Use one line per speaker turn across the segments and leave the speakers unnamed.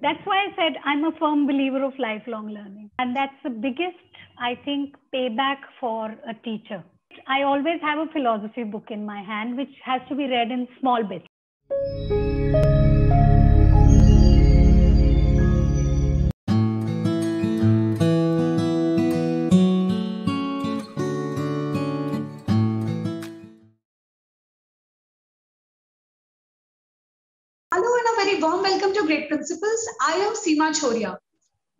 That's why I said I'm a firm believer of lifelong learning. And that's the biggest, I think, payback for a teacher. I always have a philosophy book in my hand, which has to be read in small bits.
Hello and a very warm welcome to Great Principles. I am Seema Choria.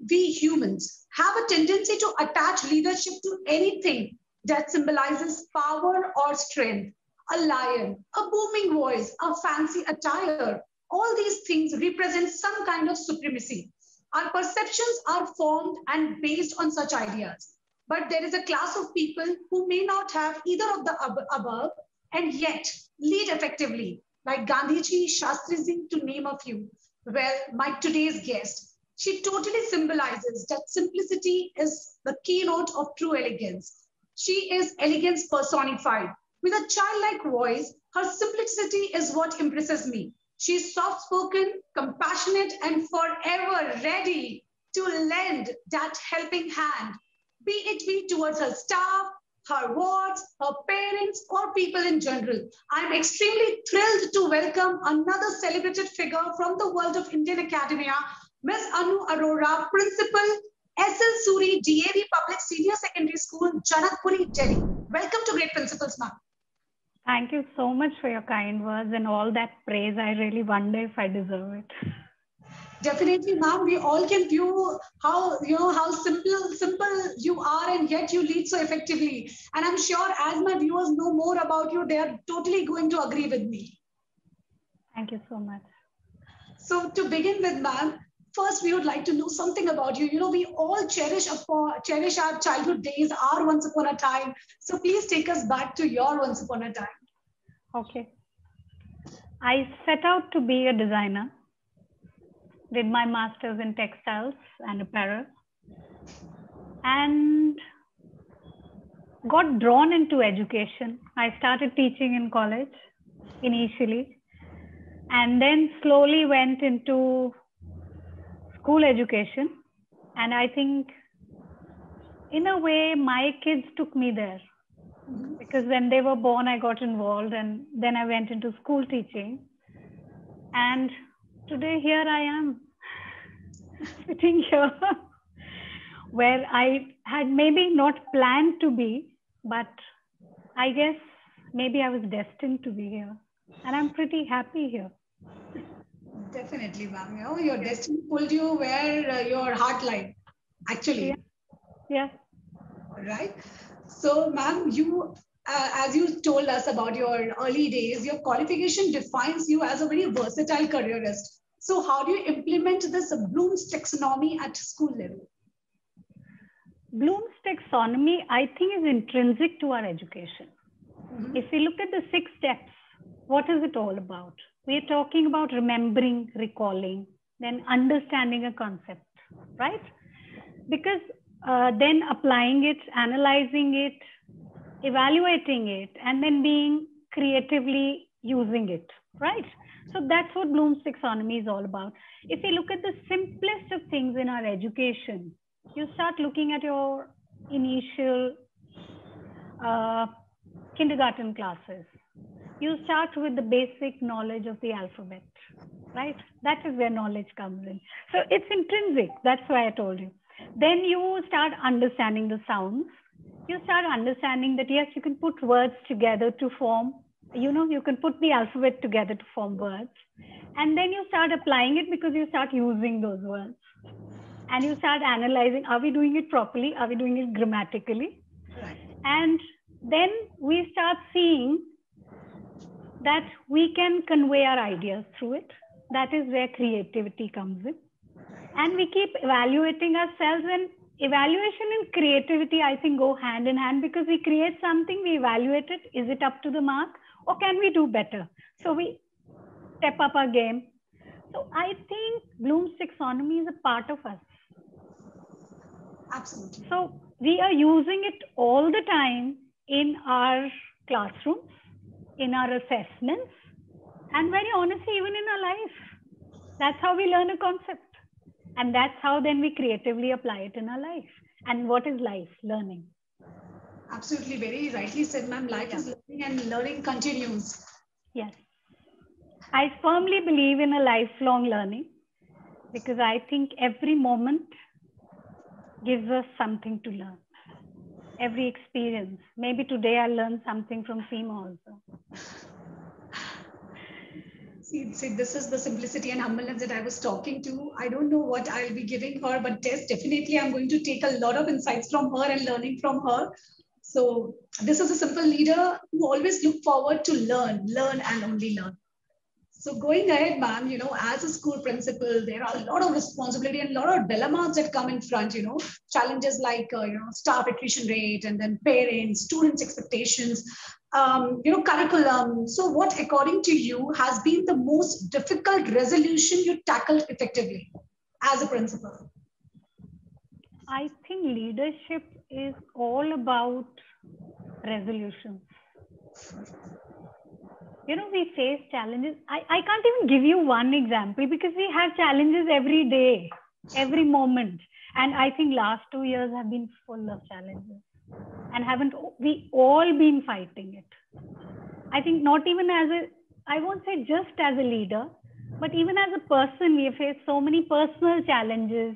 We humans have a tendency to attach leadership to anything that symbolizes power or strength. A lion, a booming voice, a fancy attire. All these things represent some kind of supremacy. Our perceptions are formed and based on such ideas. But there is a class of people who may not have either of the above and yet lead effectively, like Gandhiji, Shastriji, to name a few. Well, my today's guest, she totally symbolizes that simplicity is the keynote of true elegance. She is elegance personified. With a childlike voice, her simplicity is what impresses me. She is soft spoken, compassionate, and forever ready to lend that helping hand, be it be towards her staff, her wards, her parents, or people in general. I am extremely thrilled to welcome another celebrated figure from the world of Indian academia, Ms. Anu Arora, Principal, S.L. Suri, DAV Public Senior Secondary School, Janakpuri, Delhi. Welcome to Great Principles, ma'am.
Thank you so much for your kind words and all that praise. I really wonder if I deserve it.
Definitely, ma'am. We all can view how simple you are, and yet you lead so effectively. And I'm sure as my viewers know more about you, they are totally going to agree with me.
Thank you so much.
So to begin with, ma'am, first we would like to know something about you. You know, we all cherish our childhood days, our once upon a time. So please take us back to your once upon a time.
Okay. I set out to be a designer. Did my master's in textiles and apparel, and got drawn into education. I started teaching in college initially, and then slowly went into school education. And I think in a way, my kids took me there, because when they were born, I got involved, and then I went into school teaching. And today here I am, sitting here, where I had maybe not planned to be, but I guess maybe I was destined to be here. And I'm pretty happy here.
Definitely, ma'am. You know, your destiny pulled you where your heart lied, actually.
Yeah.
Right. So, ma'am, you, as you told us about your early days, your qualification defines you as a very versatile careerist. So, how do you implement this Bloom's taxonomy at school level?
Bloom's taxonomy, I think, is intrinsic to our education. If we look at the 6 steps, what is it all about? We are talking about remembering, recalling, then understanding a concept, right? Because then applying it, analyzing it, evaluating it, and then being creatively using it, right? So that's what Bloom's taxonomy is all about. If you look at the simplest of things in our education, you start looking at your initial kindergarten classes. You start with the basic knowledge of the alphabet, right? That is where knowledge comes in. So it's intrinsic. That's why I told you. Then you start understanding the sounds. You start understanding that, yes, you can put words together to form, you can put the alphabet together to form words. And then you start applying it because you start using those words. And you start analyzing, are we doing it properly? Are we doing it grammatically? And then we start seeing that we can convey our ideas through it. That is where creativity comes in. And we keep evaluating ourselves, and evaluation and creativity, I think, go hand in hand, because we create something, we evaluate it. Is it up to the mark, or can we do better? So we step up our game. So I think Bloom's taxonomy is a part of us.
Absolutely.
So we are using it all the time in our classrooms, in our assessments, and very honestly, even in our life. That's how we learn a concept. And that's how then we creatively apply it in our life. And what is life? Learning.
Absolutely, very rightly said, ma'am. Life is learning and learning continues.
Yes. I firmly believe in a lifelong learning because I think every moment gives us something to learn. Every experience. Maybe today I learned something from Seema also.
See, this is the simplicity and humbleness that I was talking to. I don't know what I'll be giving her, but definitely I'm going to take a lot of insights from her and learning from her. So this is a simple leader who always look forward to learn and only learn. So going ahead, ma'am, as a school principal, there are a lot of responsibility and a lot of dilemmas that come in front, challenges like, staff attrition rate and then parents, students' expectations, curriculum. So what, according to you, has been the most difficult resolution you tackled effectively as a principal?
I think leadership is all about resolutions. We face challenges. I can't even give you one example because we have challenges every day, every moment. And I think last 2 years have been full of challenges. And haven't we all been fighting it? I think not even I won't say just as a leader, but even as a person, we have faced so many personal challenges.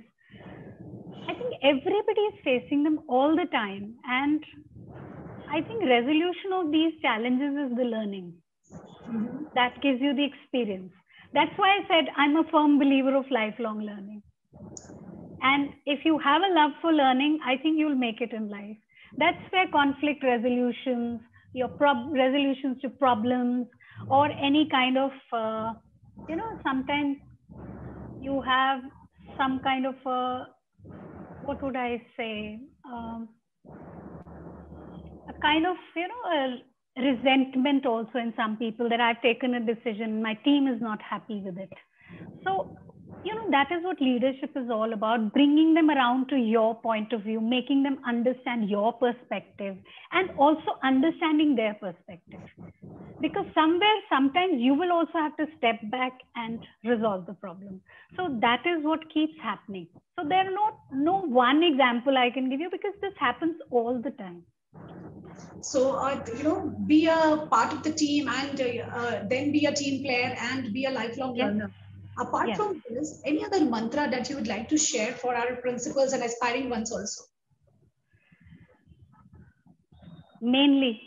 I think everybody is facing them all the time. And I think resolution of these challenges is the learning. That gives you the experience. That's why I said I'm a firm believer of lifelong learning. And if you have a love for learning, I think you'll make it in life. That's where conflict resolutions, your resolutions to problems, or any kind of, sometimes you have some kind of, what would I say, a kind of, a resentment also in some people that I've taken a decision, my team is not happy with it. So, that is what leadership is all about, bringing them around to your point of view, making them understand your perspective and also understanding their perspective. Because sometimes you will also have to step back and resolve the problem. So that is what keeps happening. So there are no one example I can give you because this happens all the time.
So, be a part of the team and then be a team player and be a lifelong learner. Apart from this, any other mantra that you would like to share for our principals and aspiring ones also?
Mainly,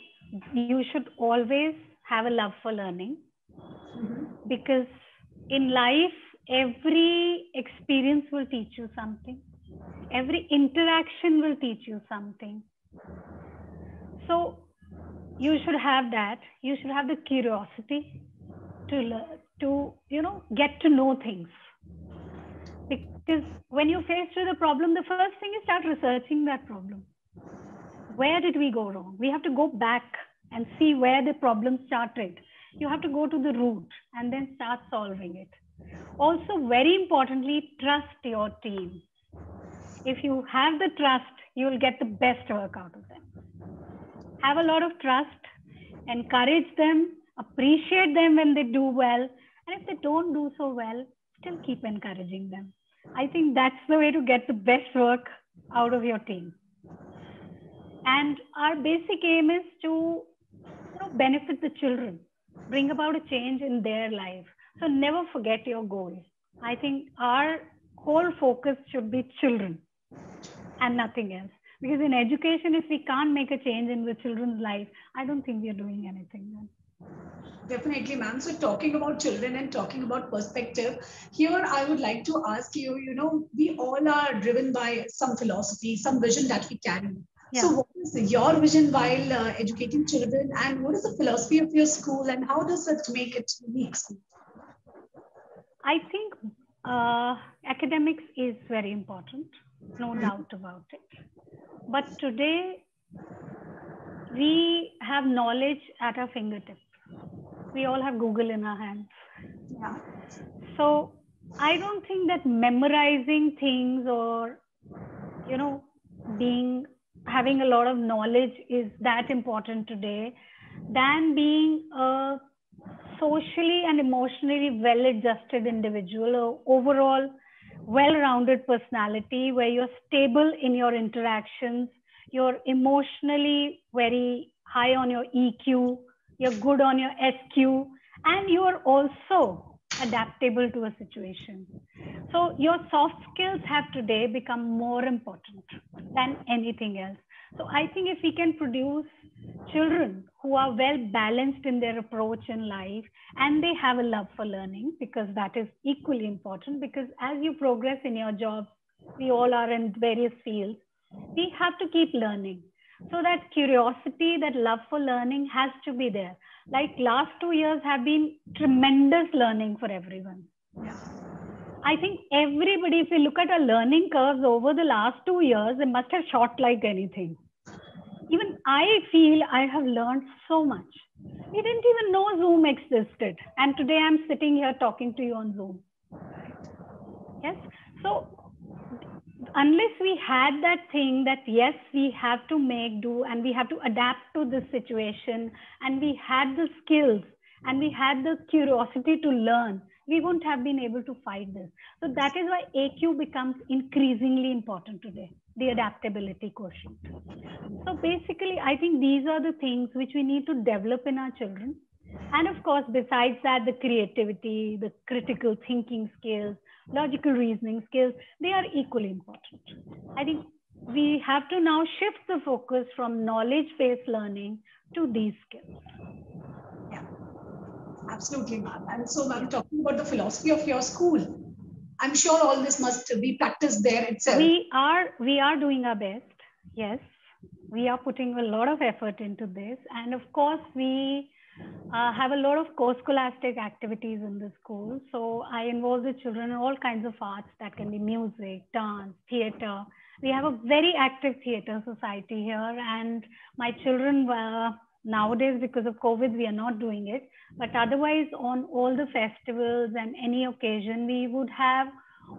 you should always have a love for learning because in life, every experience will teach you something. Every interaction will teach you something. So you should have that. You should have the curiosity to learn, to get to know things. Because when you're faced with a problem, the first thing is start researching that problem. Where did we go wrong? We have to go back and see where the problem started. You have to go to the root and then start solving it. Also, very importantly, trust your team. If you have the trust, you will get the best work out of them. Have a lot of trust, encourage them, appreciate them when they do well. And if they don't do so well, still keep encouraging them. I think that's the way to get the best work out of your team. And our basic aim is to benefit the children, bring about a change in their life. So never forget your goal. I think our whole focus should be children and nothing else. Because in education, if we can't make a change in the children's life, I don't think we are doing anything then.
Definitely, ma'am. So talking about children and talking about perspective, here I would like to ask you, we all are driven by some philosophy, some vision that we carry. Yeah. So what is your vision while educating children, and what is the philosophy of your school and how does it make it unique?
I think academics is very important, no doubt about it. But today, we have knowledge at our fingertips. We all have Google in our hands. Yeah. So I don't think that memorizing things or, having a lot of knowledge is that important today than being a socially and emotionally well-adjusted individual or overall well-rounded personality where you're stable in your interactions, you're emotionally very high on your EQ, you're good on your SQ, and you're also adaptable to a situation. So your soft skills have today become more important than anything else. So I think if we can produce children who are well balanced in their approach in life and they have a love for learning, because that is equally important, because as you progress in your job, we all are in various fields, we have to keep learning. So that curiosity, that love for learning has to be there. Like last 2 years have been tremendous learning for everyone.
Yeah.
I think everybody, if you look at our learning curves over the last 2 years, they must have shot like anything. Even I feel I have learned so much. We didn't even know Zoom existed. And today I'm sitting here talking to you on Zoom. Yes. So unless we had that thing that, yes, we have to make do and we have to adapt to this situation, and we had the skills and we had the curiosity to learn, we wouldn't have been able to fight this. So that is why AQ becomes increasingly important today, the adaptability quotient. So basically, I think these are the things which we need to develop in our children. And of course, besides that, the creativity, the critical thinking skills, logical reasoning skills, they are equally important. I think we have to now shift the focus from knowledge-based learning to these skills.
Yeah, absolutely, ma'am. And so, ma'am, talking about the philosophy of your school, I'm sure all this must be practiced there itself.
We are doing our best. Yes, we are putting a lot of effort into this. And of course, we have a lot of co-scholastic activities in the school. So I involve the children in all kinds of arts. That can be music, dance, theater. We have a very active theater society here. And my children, nowadays, because of COVID, we are not doing it. But otherwise, on all the festivals and any occasion, we would have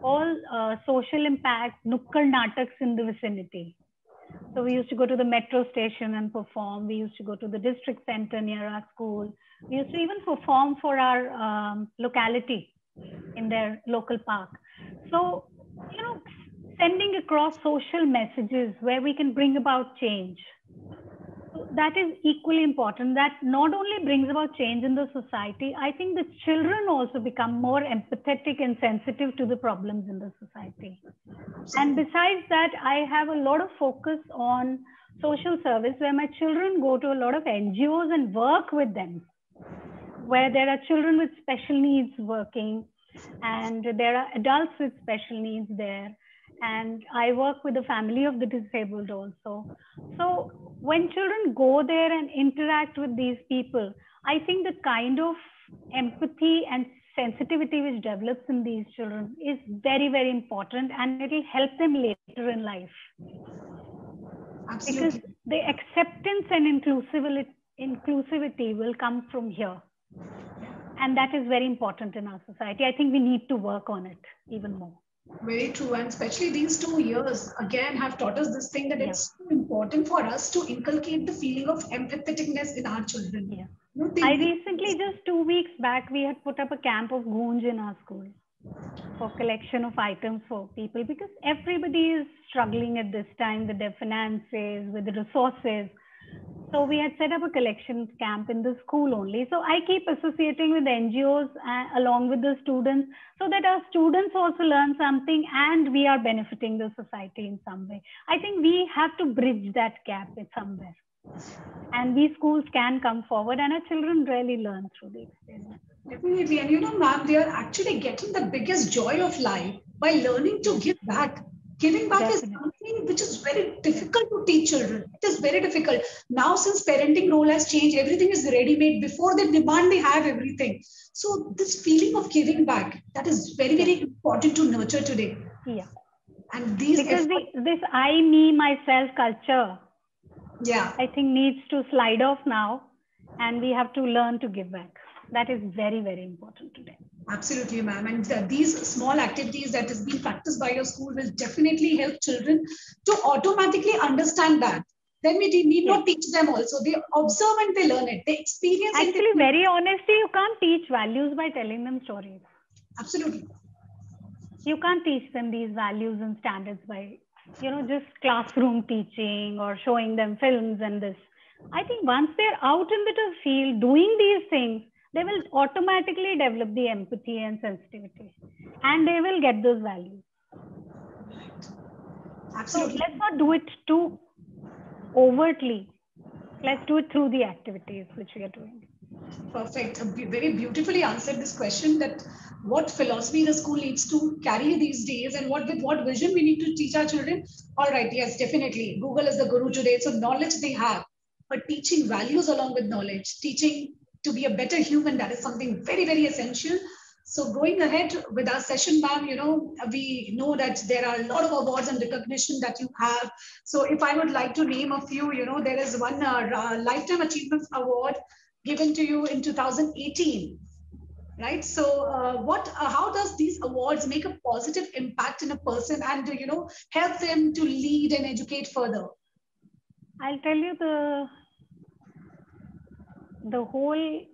all social impact Nukkad Nataks in the vicinity. So we used to go to the metro station and perform. We used to go to the district center near our school. We used to even perform for our locality in their local park. So, you know, sending across social messages where we can bring about change. So that is equally important. That not only brings about change in the society, I think the children also become more empathetic and sensitive to the problems in the society. And besides that, I have a lot of focus on social service where my children go to a lot of NGOs and work with them, where there are children with special needs working and there are adults with special needs there. And I work with the family of the disabled also. So when children go there and interact with these people, I think the kind of empathy and sensitivity which develops in these children is very, very important, and it will help them later in life.
Absolutely.
Because the acceptance and inclusivity will come from here. And that is very important in our society. I think we need to work on it even more.
Very true. And especially these 2 years, again, have taught us this thing that it's so important for us to inculcate the feeling of empatheticness in our children.
Yeah. I recently, just 2 weeks back, we had put up a camp of Goonj in our school for collection of items for people, because everybody is struggling at this time with their finances, with the resources. So we had set up a collection camp in the school only. So I keep associating with NGOs along with the students, so that our students also learn something and we are benefiting the society in some way. I think we have to bridge that gap somewhere. And these schools can come forward, and our children really learn through the experience.
Definitely. And you know, ma'am, they are actually getting the biggest joy of life by learning to give back. Giving back is something which is very difficult to teach children. It is very difficult. Now, since parenting role has changed, everything is ready-made. Before they demand, they have everything. So this feeling of giving back, that is very, very important to nurture today.
Yeah.
And these
because this I, me, myself culture, I think needs to slide off now, and we have to learn to give back. That is very, very important today.
Absolutely, ma'am. And these small activities that is being practiced by your school will definitely help children to automatically understand that. Then we need not teach them also. They observe and they learn it. They experience it.
Actually, very honestly, you can't teach values by telling them stories.
Absolutely.
You can't teach them these values and standards by, just classroom teaching or showing them films and this. I think once they're out in the field doing these things, they will automatically develop the empathy and sensitivity, and they will get those values.
Absolutely.
So let's not do it too overtly. Let's do it through the activities which we are doing.
Perfect. Very beautifully answered this question, that what philosophy the school needs to carry these days, and with what vision we need to teach our children. All right, yes, definitely. Google is the guru today. So knowledge they have, but teaching values along with knowledge, teaching to be a better human, that is something very, very essential. So going ahead with our session, ma'am, we know that there are a lot of awards and recognition that you have. So if I would like to name a few, there is one Lifetime Achievement Award given to you in 2018, right? So how does these awards make a positive impact in a person and, help them to lead and educate further?
I'll tell you the whole,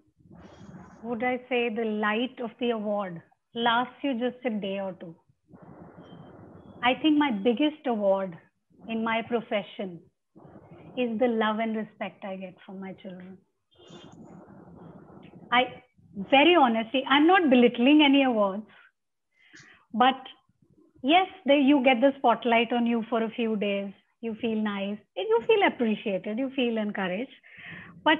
would I say, the light of the award lasts you just a day or two. I think my biggest award in my profession is the love and respect I get from my children. Very honestly, I'm not belittling any awards, but yes, you get the spotlight on you for a few days. You feel nice, you feel appreciated, you feel encouraged. But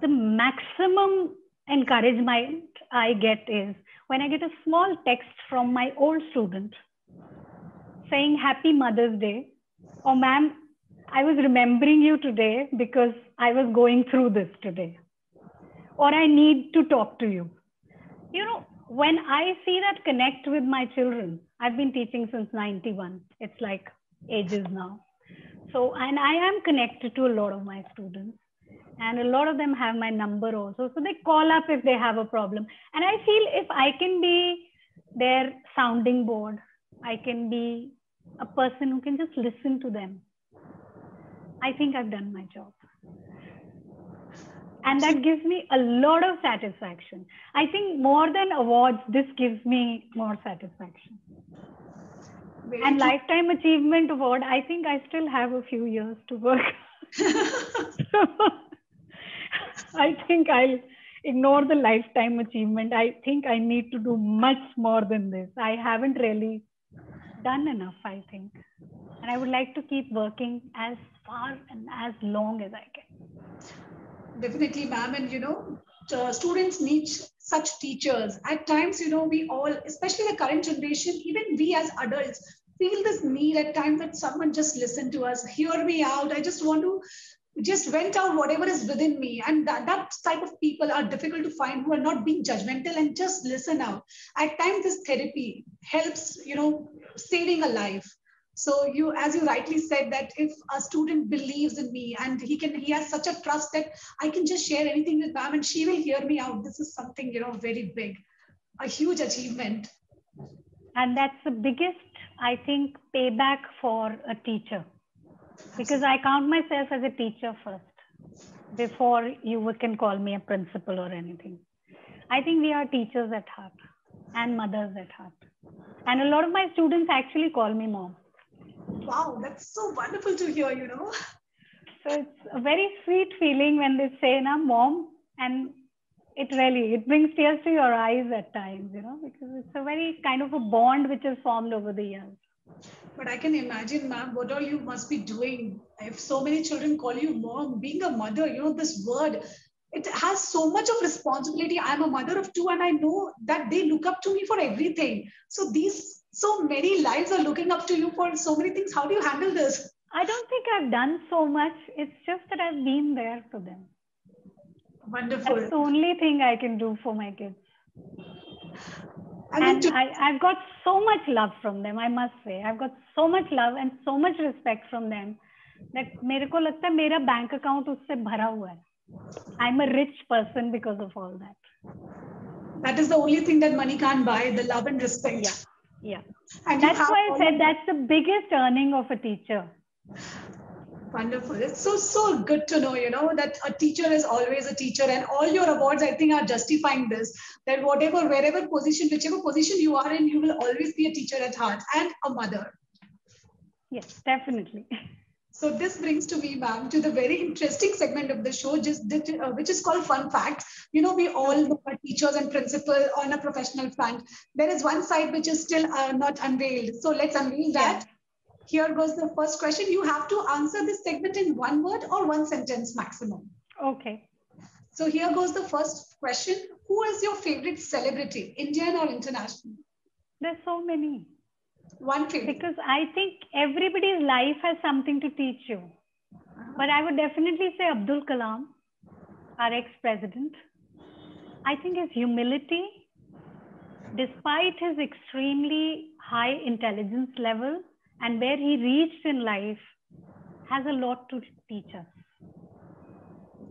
the maximum encouragement I get is when I get a small text from my old student saying Happy Mother's Day, or ma'am, I was remembering you today because I was going through this today, or I need to talk to you. When I see that connect with my children, I've been teaching since 91. It's like ages now. So, and I am connected to a lot of my students, and a lot of them have my number also. So they call up if they have a problem. And I feel if I can be their sounding board, I can be a person who can just listen to them, I think I've done my job. And that gives me a lot of satisfaction. I think more than awards, this gives me more satisfaction. And Lifetime Achievement Award, I think I still have a few years to work. I think I'll ignore the Lifetime Achievement. I think I need to do much more than this. I haven't really done enough, I think. And I would like to keep working as far and as long as I can.
Definitely, ma'am. And, students need such teachers. At times, we all, especially the current generation, even we as adults, feel this need at times that someone just listen to us, hear me out. I just want to just vent out whatever is within me. And that type of people are difficult to find, who are not being judgmental and just listen out. At times, this therapy helps, saving a life. So as you rightly said, that if a student believes in me and he has such a trust that I can just share anything with ma'am and she will hear me out. This is something, very big, a huge achievement.
And that's the biggest, I think, payback for a teacher, because I count myself as a teacher first before you can call me a principal or anything. I think we are teachers at heart and mothers at heart. And a lot of my students actually call me mom.
Wow, that's so wonderful to hear,
So it's a very sweet feeling when they say, "Na, mom," and it brings tears to your eyes at times, because it's a very kind of a bond which is formed over the years.
But I can imagine, ma'am, what all you must be doing if so many children call you mom. Being a mother, this word, it has so much of responsibility. I'm a mother of 2 and I know that they look up to me for everything. So many lives are looking up to you for so many things. How do you handle this?
I don't think I've done so much. It's just that I've been there for them.
Wonderful.
That's the only thing I can do for my kids. And I've got so much love from them, I must say. I've got so much love and so much respect from them that मेरे को लगता है मेरा bank account उससे भरा हुआ है. I'm a rich person because of all that.
That is the only thing that money can't buy, the love and respect.
Yeah. And that's why I said that's the biggest earning of a teacher.
Wonderful. It's so good to know, that a teacher is always a teacher, and all your awards, I think, are justifying this. That wherever position, whichever position you are in, you will always be a teacher at heart and a mother.
Yes, definitely.
So this brings to me, ma'am, to the very interesting segment of the show, which is called Fun Facts. We all know our teachers and principal on a professional front. There is one side which is still not unveiled. So let's unveil that. Yeah. Here goes the first question. You have to answer this segment in one word or one sentence maximum.
Okay.
So here goes the first question. Who is your favorite celebrity, Indian or international?
There's so many.
One favorite.
Because I think everybody's life has something to teach you. But I would definitely say Abdul Kalam, our ex-president. I think his humility, despite his extremely high intelligence level and where he reached in life, has a lot to teach us.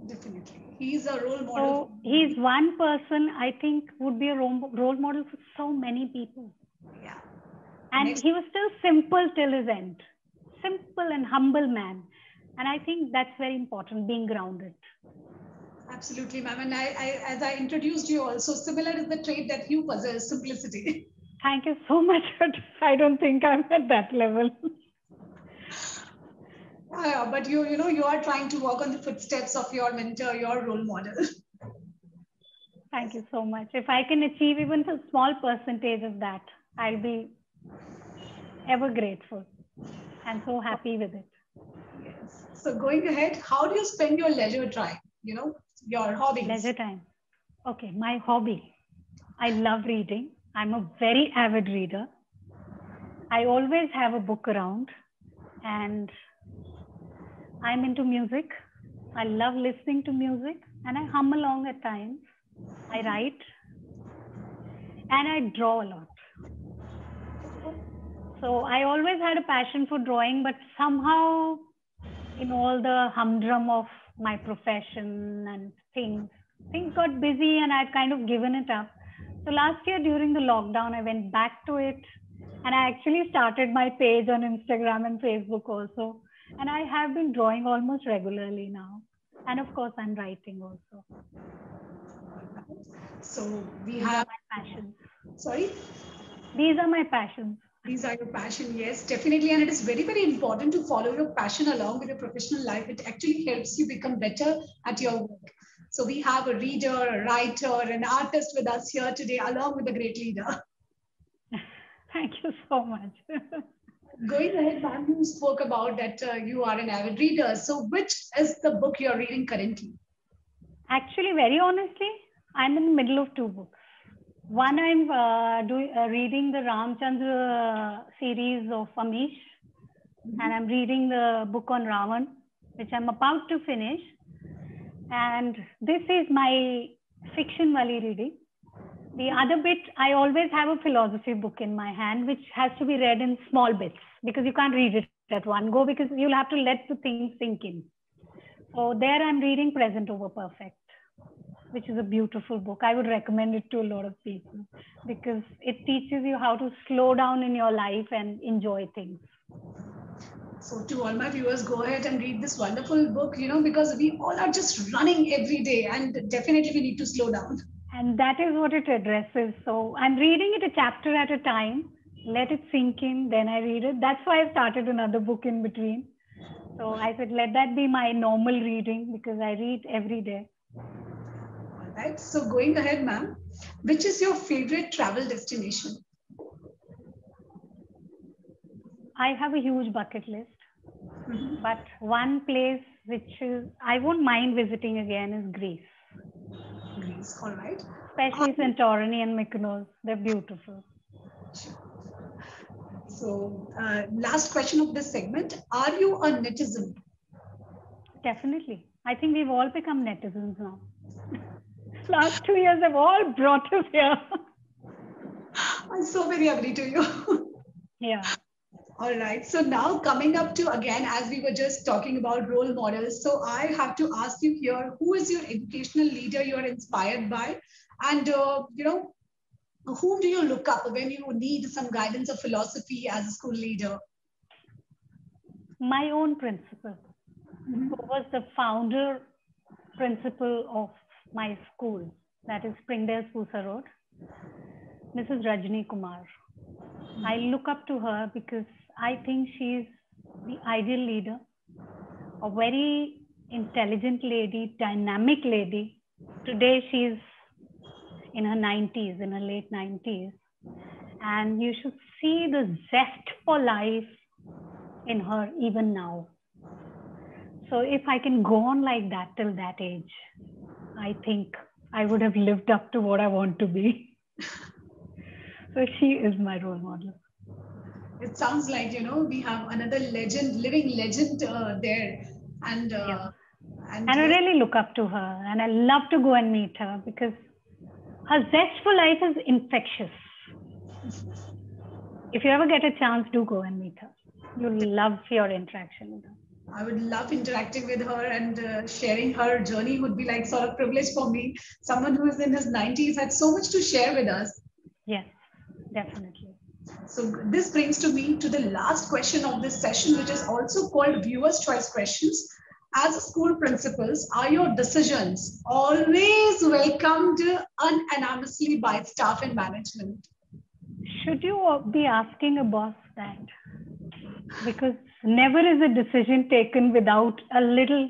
Definitely. He's a role model.
So he's one person I think would be a role model for so many people.
Yeah.
And he was still simple till his end. Simple and humble man. And I think that's very important, being grounded.
Absolutely, ma'am. And as I introduced you also, similar is the trait that you possess, simplicity.
Thank you so much. I don't think I'm at that level.
But you are trying to walk on the footsteps of your mentor, your role model.
Thank you so much. If I can achieve even a small percentage of that, I'll be ever grateful and so happy with it.
Yes. So going ahead, how do you spend your leisure time? Your hobbies.
Leisure time. Okay, my hobby. I love reading. I'm a very avid reader. I always have a book around, and I'm into music. I love listening to music, and I hum along at times. I write, and I draw a lot. So I always had a passion for drawing, but somehow in all the humdrum of my profession and things got busy and I'd kind of given it up. So last year during the lockdown, I went back to it, and I actually started my page on Instagram and Facebook also. And I have been drawing almost regularly now. And of course, I'm writing also.
So we have
my passions.
Sorry?
These are my passions.
These are your passion, yes, definitely. And it is very, very important to follow your passion along with your professional life. It actually helps you become better at your work. So we have a reader, a writer, an artist with us here today, along with a great leader.
Thank you so much.
Going ahead, ma'am, you spoke about that you are an avid reader. So which is the book you're reading currently?
Actually, very honestly, I'm in the middle of two books. One, I'm reading the Ramchandra series of Amish, and I'm reading the book on Ravan, which I'm about to finish. And this is my fiction wali reading. The other bit, I always have a philosophy book in my hand, which has to be read in small bits because you can't read it at one go because you'll have to let the things sink in. So there I'm reading Present Over Perfect, which is a beautiful book. I would recommend it to a lot of people because it teaches you how to slow down in your life and enjoy things.
So to all my viewers, go ahead and read this wonderful book, because we all are just running every day and definitely we need to slow down.
And that is what it addresses. So I'm reading it a chapter at a time, let it sink in, then I read it. That's why I started another book in between. So I said, let that be my normal reading because I read every day.
All right. So going ahead, ma'am, which is your favorite travel destination?
I have a huge bucket list, but one place which is, I won't mind visiting again is Greece.
Greece, all right.
Especially Santorini and Mykonos, they're beautiful.
So last question of this segment, are you a netizen?
Definitely. I think we've all become netizens now. Last 2 years have all brought us here.
I so very agree to you.
Yeah.
All right. So now coming up to, again, as we were just talking about role models. So I have to ask you here, who is your educational leader you're inspired by? And, whom do you look up when you need some guidance or philosophy as a school leader?
My own principal. who was the founder principal of my school, that is Springdale Spooser Road, Mrs. Rajni Kumar. I look up to her because I think she's the ideal leader, a very intelligent lady, dynamic lady. Today she's in her 90s, in her late 90s. And you should see the zest for life in her even now. So if I can go on like that till that age, I think I would have lived up to what I want to be. So she is my role model.
It sounds like, we have another legend, living legend there. And,
Yeah.
and
I really look up to her, and I love to go and meet her because her zest for life is infectious. If you ever get a chance, do go and meet her. You'll love your interaction with her.
I would love interacting with her, and sharing her journey would be like sort of privilege for me. Someone who is in his 90s had so much to share with us.
Yes, definitely.
So this brings to me to the last question of this session, which is also called viewers' choice questions. As school principals, are your decisions always welcomed unanimously by staff and management?
Should you be asking a boss that? Because never is a decision taken without a little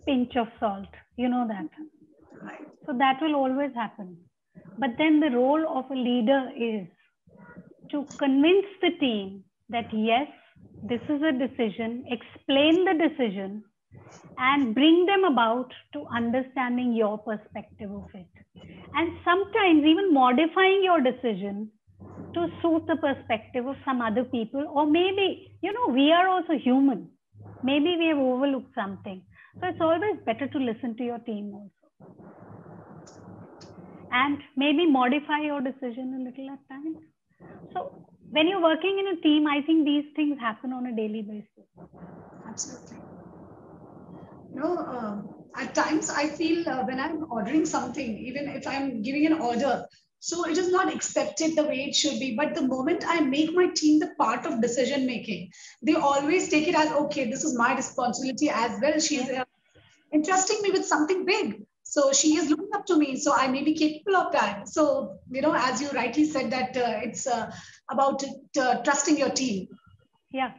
pinch of salt. You know that.
Right.
So that will always happen. But then the role of a leader is to convince the team that yes, this is a decision, explain the decision, and bring them about to understanding your perspective of it. And sometimes even modifying your decision to suit the perspective of some other people, or maybe, we are also human. Maybe we have overlooked something. So it's always better to listen to your team also. And maybe modify your decision a little at times. So when you're working in a team, I think these things happen on a daily basis.
Absolutely. At times I feel when I'm ordering something, even if I'm giving an order, so it is not accepted the way it should be. But the moment I make my team the part of decision making, they always take it as, okay, this is my responsibility as well. She's entrusting me with something big. So she is looking up to me. So I may be capable of that. So, as you rightly said, that it's about trusting your team.
Yeah.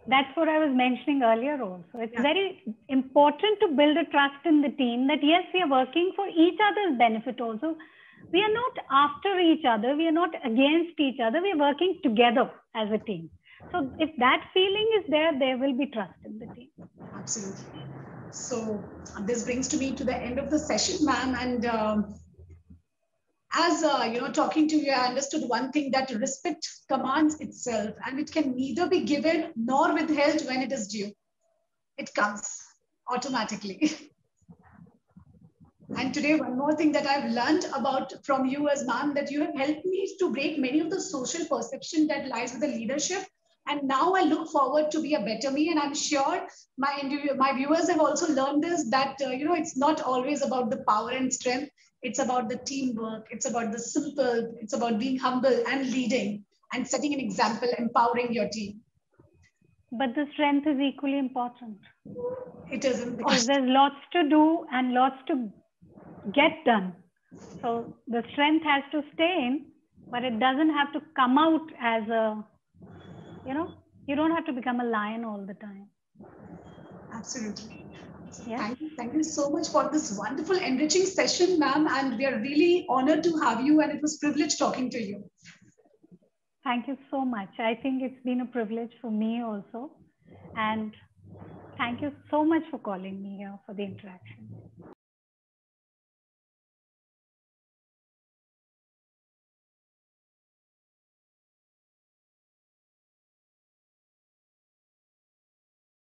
That's what I was mentioning earlier also. It's very important to build a trust in the team that yes, we are working for each other's benefit also. We are not after each other. We are not against each other. We are working together as a team. So if that feeling is there, there will be trust in the team.
Absolutely. So this brings to me to the end of the session, ma'am. And as talking to you, I understood one thing, that respect commands itself, and it can neither be given nor withheld when it is due. It comes automatically. And today, one more thing that I've learned about from you as ma'am, that you have helped me to break many of the social perception that lies with the leadership. And now I look forward to be a better me. And I'm sure my viewers have also learned this, that, it's not always about the power and strength. It's about the teamwork. It's about the simple. It's about being humble and leading and setting an example, empowering your team.
But the strength is equally important.
It is.
Because there's lots to do and lots to get done. So the strength has to stay in, but it doesn't have to come out as a, you don't have to become a lion all the time.
Absolutely.
Yes.
Thank you so much for this wonderful, enriching session, ma'am. And we are really honored to have you, and it was a privilege talking to you.
Thank you so much. I think it's been a privilege for me also. And thank you so much for calling me here for the interaction.